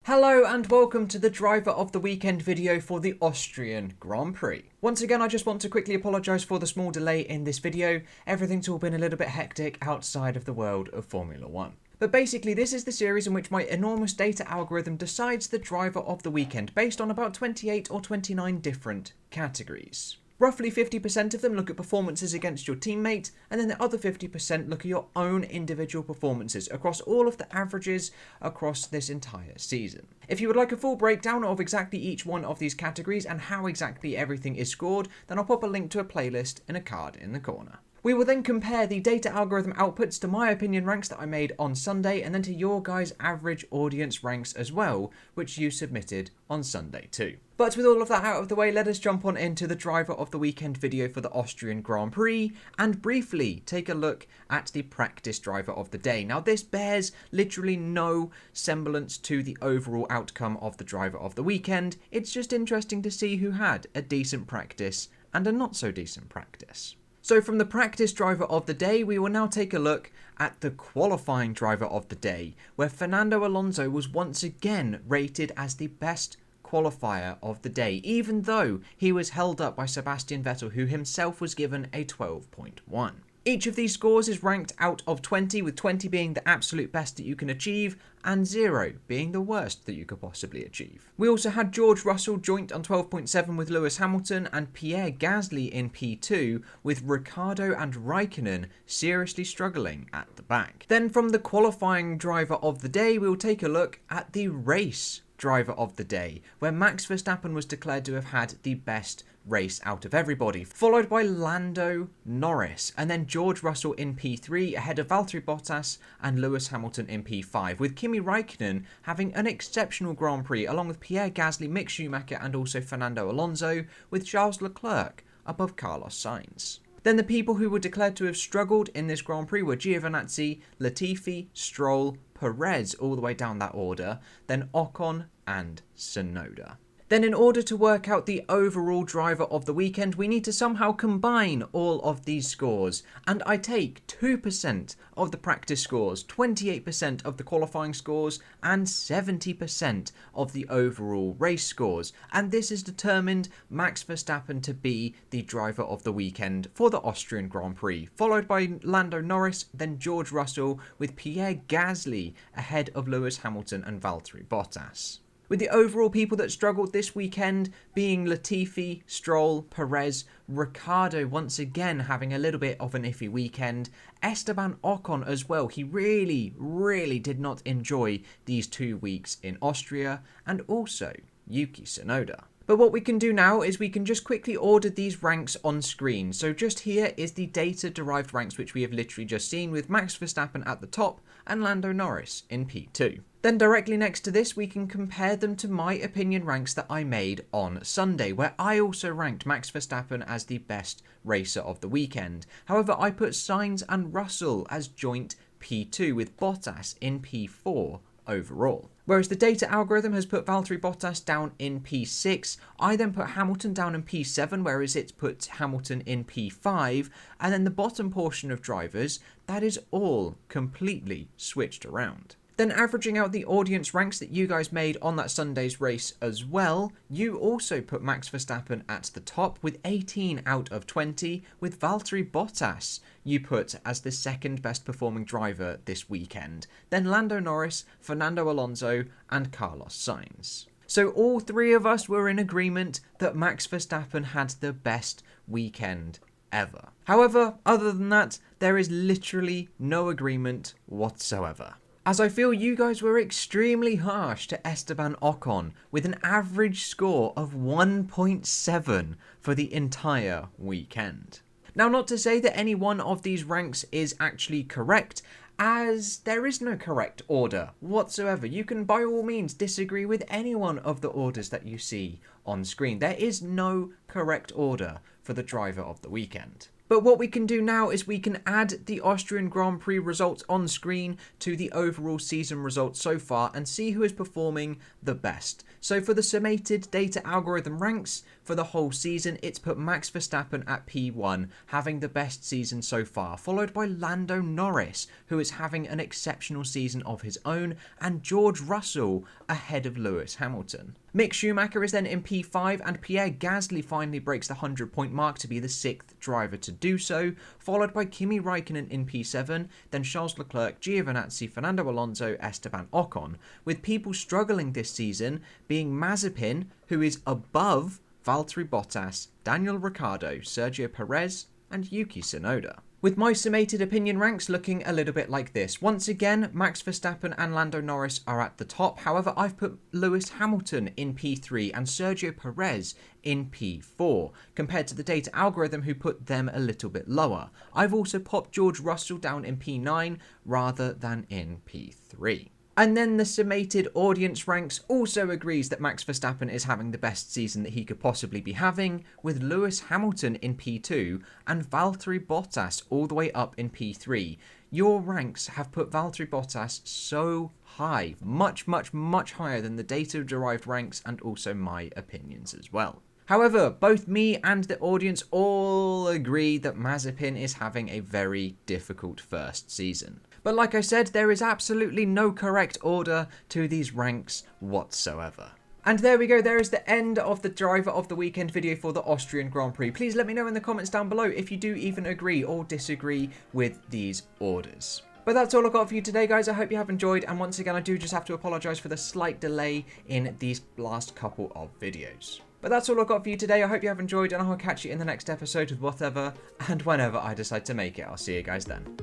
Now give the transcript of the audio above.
Hello and welcome to the driver of the weekend video for the Austrian Grand Prix. Once again, I just want to quickly apologise for the small delay in this video. Everything's all been a little bit hectic outside of the world of Formula 1. But basically, this is the series in which my enormous data algorithm decides the driver of the weekend based on about 28 or 29 different categories. Roughly 50% of them look at performances against your teammate, and then the other 50% look at your own individual performances across all of the averages across this entire season. If you would like a full breakdown of exactly each one of these categories and how exactly everything is scored, then I'll pop a link to a playlist in a card in the corner. We will then compare the data algorithm outputs to my opinion ranks that I made on Sunday, and then to your guys' average audience ranks as well, which you submitted on Sunday too. But with all of that out of the way, let us jump on into the driver of the weekend video for the Austrian Grand Prix and briefly take a look at the practice driver of the day. Now this bears literally no semblance to the overall outcome of the driver of the weekend. It's just interesting to see who had a decent practice and a not so decent practice. So from the practice driver of the day, we will now take a look at the qualifying driver of the day, where Fernando Alonso was once again rated as the best qualifier of the day, even though he was held up by Sebastian Vettel, who himself was given a 12.1. Each of these scores is ranked out of 20, with 20 being the absolute best that you can achieve, and 0 being the worst that you could possibly achieve. We also had George Russell joint on 12.7 with Lewis Hamilton, and Pierre Gasly in P2, with Ricciardo and Raikkonen seriously struggling at the back. Then from the qualifying driver of the day, we will take a look at the race driver of the day, where Max Verstappen was declared to have had the best race out of everybody, followed by Lando Norris, and then George Russell in P3 ahead of Valtteri Bottas and Lewis Hamilton in P5, with Kimi Raikkonen having an exceptional Grand Prix along with Pierre Gasly, Mick Schumacher and also Fernando Alonso, with Charles Leclerc above Carlos Sainz. Then the people who were declared to have struggled in this Grand Prix were Giovinazzi, Latifi, Stroll, Perez, all the way down that order, then Ocon and Tsunoda. Then in order to work out the overall driver of the weekend, we need to somehow combine all of these scores. And I take 2% of the practice scores, 28% of the qualifying scores, and 70% of the overall race scores. And this has determined Max Verstappen to be the driver of the weekend for the Austrian Grand Prix, followed by Lando Norris, then George Russell, with Pierre Gasly ahead of Lewis Hamilton and Valtteri Bottas. With the overall people that struggled this weekend being Latifi, Stroll, Perez, Ricciardo once again having a little bit of an iffy weekend, Esteban Ocon as well. He really did not enjoy these 2 weeks in Austria, and also Yuki Tsunoda. But what we can do now is we can just quickly order these ranks on screen. So just here is the data-derived ranks which we have literally just seen, with Max Verstappen at the top and Lando Norris in P2. Then directly next to this, we can compare them to my opinion ranks that I made on Sunday, where I also ranked Max Verstappen as the best racer of the weekend. However, I put Sainz and Russell as joint P2, with Bottas in P4 overall. Whereas the data algorithm has put Valtteri Bottas down in P6, I then put Hamilton down in P7, whereas it's put Hamilton in P5, and then the bottom portion of drivers, that is all completely switched around. Then averaging out the audience ranks that you guys made on that Sunday's race as well, you also put Max Verstappen at the top with 18 out of 20, with Valtteri Bottas you put as the second best performing driver this weekend, then Lando Norris, Fernando Alonso and Carlos Sainz. So all three of us were in agreement that Max Verstappen had the best weekend ever. However, other than that, there is literally no agreement whatsoever, as I feel you guys were extremely harsh to Esteban Ocon with an average score of 1.7 for the entire weekend. Now, not to say that any one of these ranks is actually correct, as there is no correct order whatsoever. You can by all means disagree with any one of the orders that you see on screen. There is no correct order for the driver of the weekend. But what we can do now is we can add the Austrian Grand Prix results on screen to the overall season results so far and see who is performing the best. So for the summated data algorithm ranks for the whole season, it's put Max Verstappen at P1, having the best season so far, followed by Lando Norris, who is having an exceptional season of his own, and George Russell ahead of Lewis Hamilton. Mick Schumacher is then in P5, and Pierre Gasly finally breaks the 100-point mark to be the 6th driver to do so, followed by Kimi Raikkonen in P7, then Charles Leclerc, Giovinazzi, Fernando Alonso, Esteban Ocon, with people struggling this season being Mazepin, who is above Valtteri Bottas, Daniel Ricciardo, Sergio Perez, and Yuki Tsunoda. With my summated opinion ranks looking a little bit like this. Once again, Max Verstappen and Lando Norris are at the top. However, I've put Lewis Hamilton in P3 and Sergio Perez in P4, compared to the data algorithm who put them a little bit lower. I've also popped George Russell down in P9 rather than in P3. And then the summated audience ranks also agrees that Max Verstappen is having the best season that he could possibly be having, with Lewis Hamilton in P2 and Valtteri Bottas all the way up in P3. Your ranks have put Valtteri Bottas so high, much higher than the data-derived ranks and also my opinions as well. However, both me and the audience all agree that Mazepin is having a very difficult first season. But like I said, there is absolutely no correct order to these ranks whatsoever. And there we go, there is the end of the driver of the weekend video for the Austrian Grand Prix. Please let me know in the comments down below if you do even agree or disagree with these orders. But that's all I've got for you today, guys. I hope you have enjoyed, and once again, I do just have to apologise for the slight delay in these last couple of videos. But that's all I've got for you today. I hope you have enjoyed, and I'll catch you in the next episode with whatever and whenever I decide to make it. I'll see you guys then.